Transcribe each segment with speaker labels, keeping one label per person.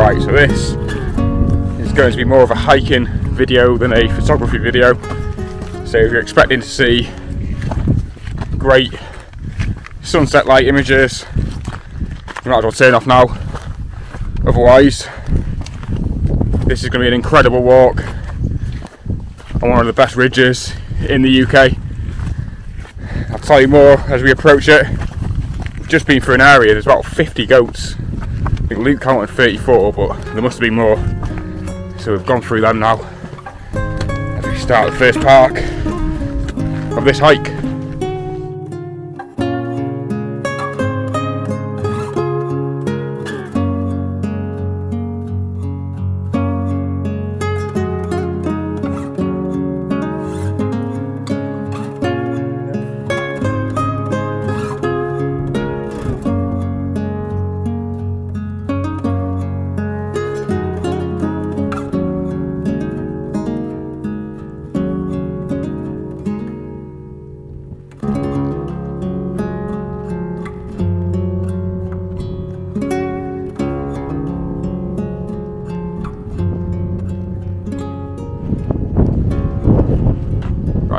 Speaker 1: Right, so this is going to be more of a hiking video than a photography video. So if you're expecting to see great sunset light images, you might as well turn off now. Otherwise, this is going to be an incredible walk on one of the best ridges in the UK. I'll tell you more as we approach it. We've just been through an area, there's about 50 goats. I think Luke counted 34, but there must have been more. So we've gone through them now as we start the first park of this hike.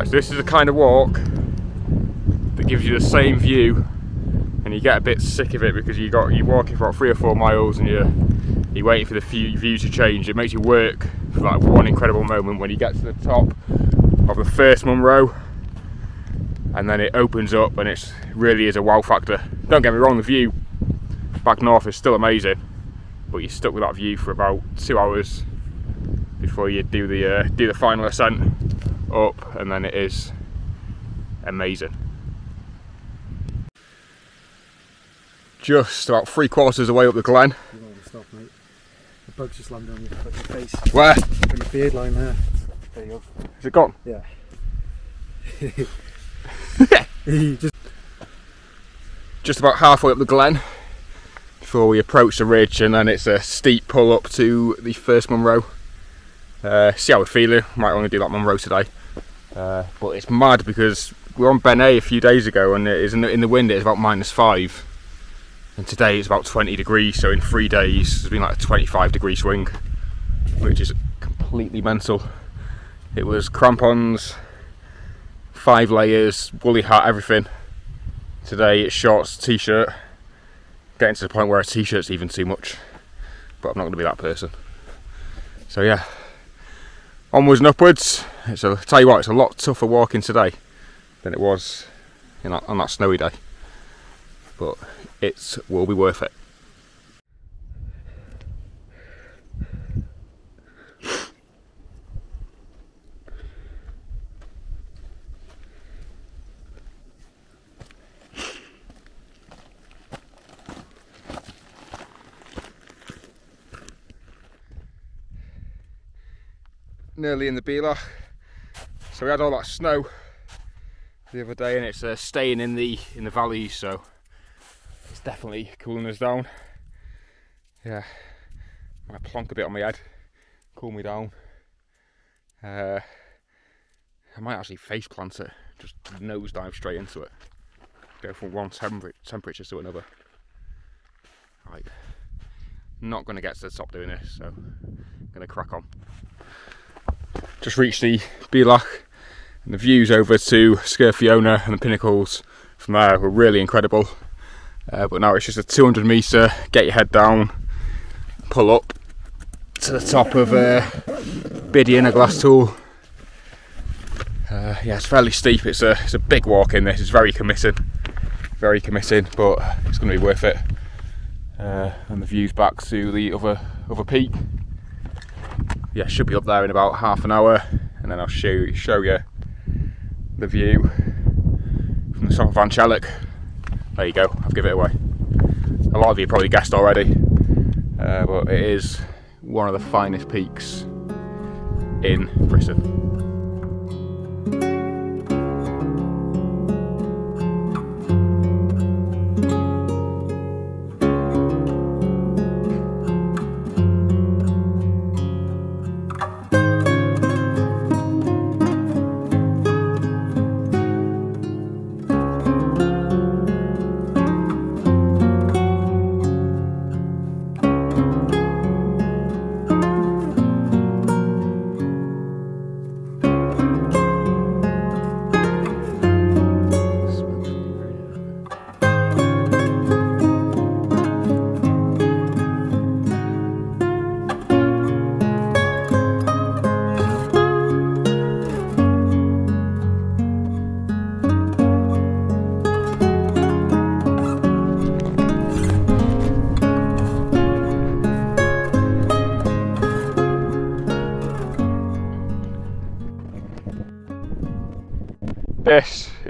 Speaker 1: So this is the kind of walk that gives you the same view, and you get a bit sick of it because you're walking for about 3 or 4 miles and you're waiting for the view to change. It makes you work for that one incredible moment when you get to the top of the first Munro, and then it opens up and it really is a wow factor. Don't get me wrong, the view back north is still amazing, but you're stuck with that view for about 2 hours before you do the final ascent up, and then it is amazing. Just about 3/4 of the way up the glen.
Speaker 2: You want to stop, mate. The bug's just landed on your face.
Speaker 1: Where?
Speaker 2: On your beard line there. There you go.
Speaker 1: Is it gone?
Speaker 2: Yeah.
Speaker 1: Just about halfway up the glen before we approach the ridge, and then it's a steep pull up to the first Munro. See how we're feeling. Might only do that Munro today. But it's mad because we were on Ben A few days ago, and it is in the wind it's about -5, and today it's about 20 degrees, so in 3 days there's been like a 25-degree swing, which is completely mental. It was crampons, 5 layers, woolly hat, everything. Today it's shorts, t-shirt, getting to the point where a t-shirt's even too much, but I'm not going to be that person. So yeah, onwards and upwards. So I'll tell you what, it's a lot tougher walking today than it was on that snowy day, but it will be worth it. Nearly in the Bealach. So we had all that snow the other day, and it's staying in the valleys, so it's definitely cooling us down. Yeah, might plonk a bit on my head, cool me down. I might actually face plant it, just nose dive straight into it, go from one temperature to another. Right, not going to get to the top doing this, so I'm going to crack on. Just reached the Bealach, and the views over to Scurfiona and the pinnacles from there were really incredible. But now it's just a 200 metre, get your head down, pull up to the top of Biddy a Glasstool. Yeah, it's fairly steep. It's a big walk in this. It's very committing, but it's going to be worth it. And the views back to the other peak. Yeah, should be up there in about half an hour, and then I'll show you the view from the top of Van Chellick. There you go, I've given it away. A lot of you probably guessed already, but it is one of the finest peaks in Britain.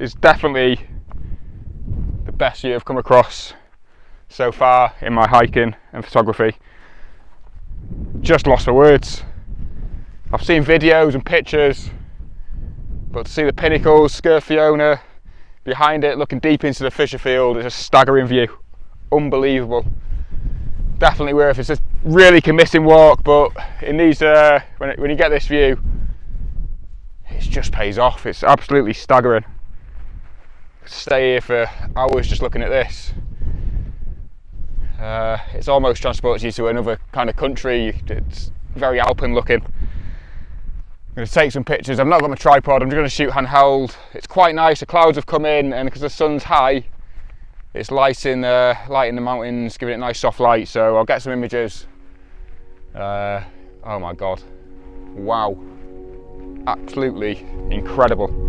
Speaker 1: is definitely the best view I've come across so far in my hiking and photography. Just lost for words. I've seen videos and pictures, but to see the pinnacles, Skerfjona, behind it looking deep into the Fischerfield, is a staggering view. Unbelievable. Definitely worth it. It's a really committing walk, but it needs when you get this view, it just pays off. It's absolutely staggering. Stay here for hours just looking at this. It's almost transports you to another kind of country. It's very alpine looking. I'm going to take some pictures. I've not got my tripod, I'm just going to shoot handheld. It's quite nice, the clouds have come in, and because the sun's high, it's lighting the mountains, giving it a nice soft light, so I'll get some images. Oh my god, wow, absolutely incredible.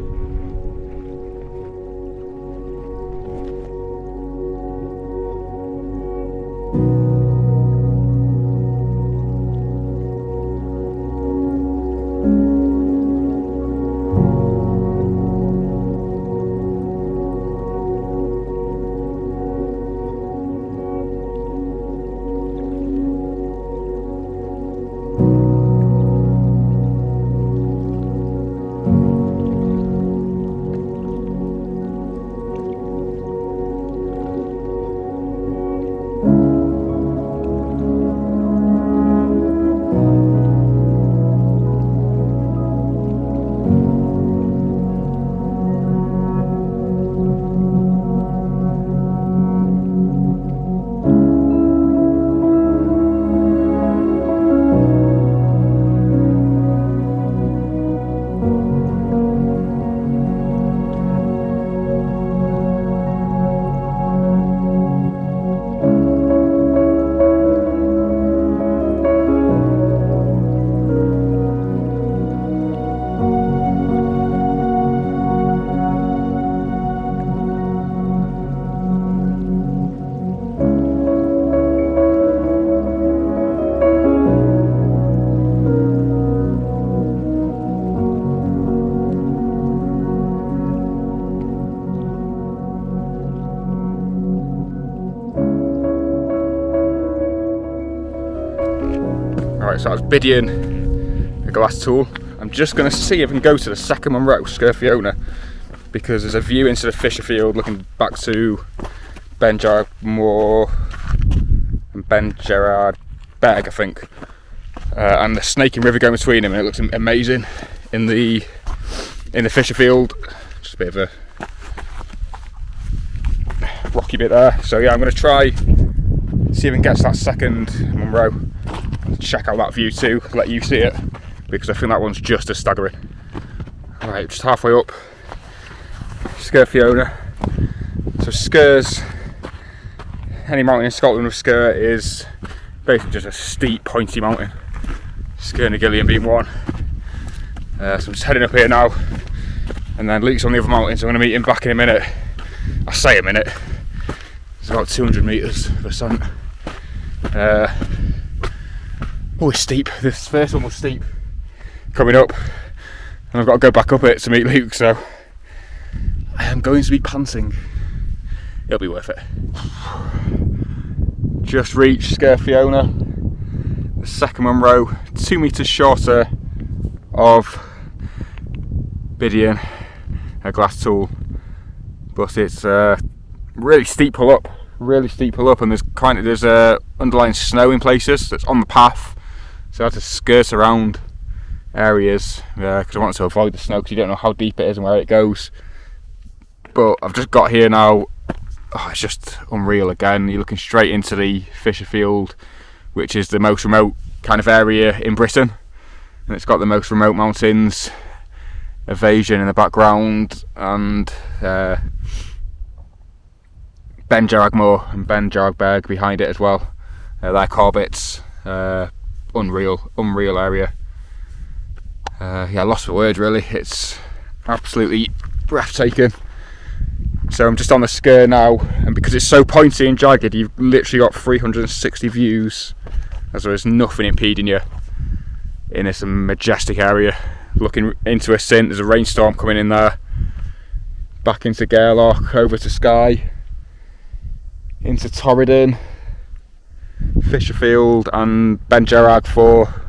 Speaker 1: Right, so that was Bidian, a glass tool. I'm just going to see if I can go to the second Munro, Skerfjona, because there's a view into the Fischerfield looking back to Ben Gerard Moor and Ben Gerard Berg, I think, and the snaking river going between them, and it looks amazing in the Fischerfield. Just a bit of a rocky bit there. So yeah, I'm going to try see if I can get to that second Munro. Check out that view too, let you see it, because I think that one's just as staggering. Alright, just halfway up Skerfjona. So Skers, any mountain in Scotland with Sker is basically just a steep pointy mountain, Skernagillion being one. So I'm just heading up here now, and then Luke's on the other mountain, so I'm going to meet him back in a minute. I say a minute, it's about 200 metres of ascent. Oh, it's steep. This first one was steep coming up, and I've got to go back up it to meet Luke, so I am going to be panting. It'll be worth it. Just reached Skerfjona, the second Munro, 2 metres shorter of Bidian, a glass tool, but it's really steep pull up, and there's underlying snow in places that's on the path. So I had to skirt around areas because I wanted to avoid the snow, because you don't know how deep it is and where it goes. But I've just got here now. Oh, it's just unreal again. You're looking straight into the Fischerfield, which is the most remote kind of area in Britain, and it's got the most remote mountains, Evasion in the background, and Ben Gerard Moor and Ben Gerard Berg behind it as well. They're Corbetts. Unreal area. Yeah, lost for words really. It's absolutely breathtaking. So I'm just on the Sker now, and because it's so pointy and jagged, you've literally got 360 views, as there is nothing impeding you in this majestic area. Looking into a Sint, there's a rainstorm coming in there. back into Gairloch, over to Skye, into Torridon, Fisherfield and Ben Gerard 4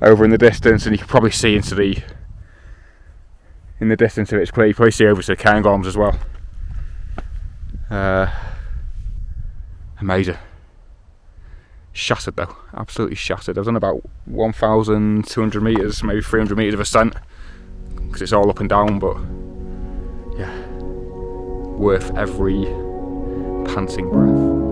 Speaker 1: over in the distance, and you can probably see into the distance if it's clear. You probably see over to the Cairngorms as well. Amazing. Shattered though, absolutely shattered. I've done about 1,200 metres, maybe 300 metres of ascent, because it's all up and down, but yeah, worth every panting breath.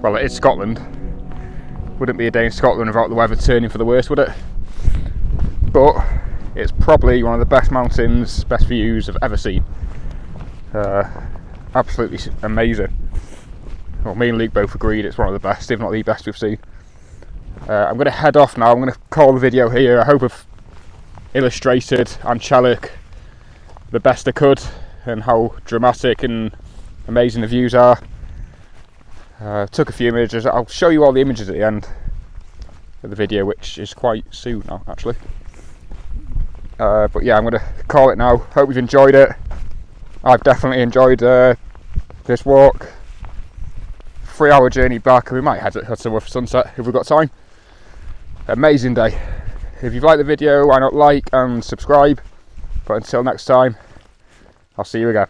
Speaker 1: Well, it is Scotland. Wouldn't be a day in Scotland without the weather turning for the worse, would it? But it's probably one of the best mountains, best views I've ever seen. Absolutely amazing. Well, me and Luke both agreed it's one of the best, if not the best we've seen. I'm going to head off now. I'm going to call the video here. I hope I've illustrated Anchalik the best I could, and how dramatic and amazing the views are. Took a few images. I'll show you all the images at the end of the video, which is quite soon now actually. But yeah, I'm going to call it now. Hope you've enjoyed it. I've definitely enjoyed this walk. 3-hour journey back, and we might head to Worth Sunset if we've got time. Amazing day. If you've liked the video, why not like and subscribe? But until next time, I'll see you again.